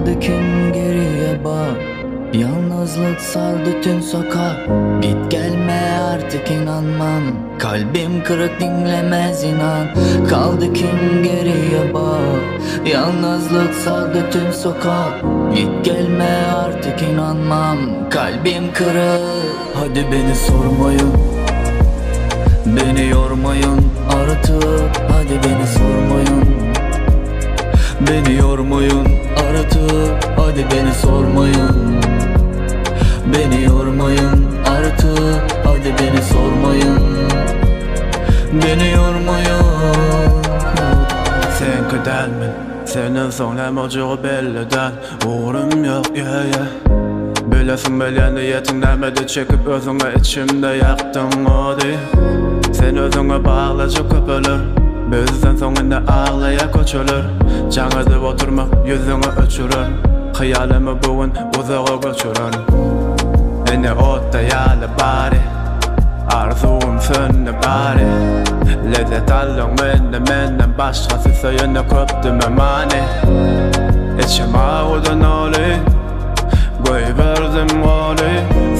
Kaldı kim geriye bak, yalnızlık sardı tüm sokak. Git gelme artık inanmam, kalbim kırık dinlemez inan. Kaldı kim geriye bak, yalnızlık sardı tüm sokak. Git gelme artık inanmam, kalbim kırık. Hadi beni sormayın, beni yormayın artık. Hadi beni sormayın, beni yormayın artık. Hadi beni sormayın, beni yormayın artık. Hadi beni sormayın, beni yormayın. Sen kadermin, senin sonra mocu belliden uğrum yok Bilesin belyen yetinlemedi çekip özüne içimde yaktın o değil. Sen özüne bağla çok öpülür, bizden sonunda ağlaya koçulur. Canıdı oturma yüzüne öçürür, hayalimi bugün uzağa göçürür. Beni otayalı bari, arzum söndü bari. Lezzet alın menden başkası sayını köptüme mani. İçim ağıdan oli, koyverdim oli.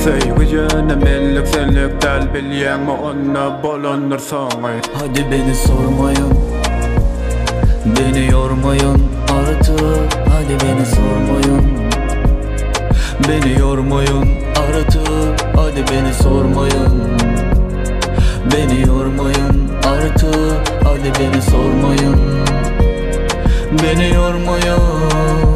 Sevgi yönemellik senlik del bilyen mi onna bolunur sonra. Hadi beni sormayın, beni yormayın artık. Hadi beni sormayın, beni yormayın artık. Hadi beni sormayın, beni yormayın artık. Hadi beni sormayın, beni yormayın.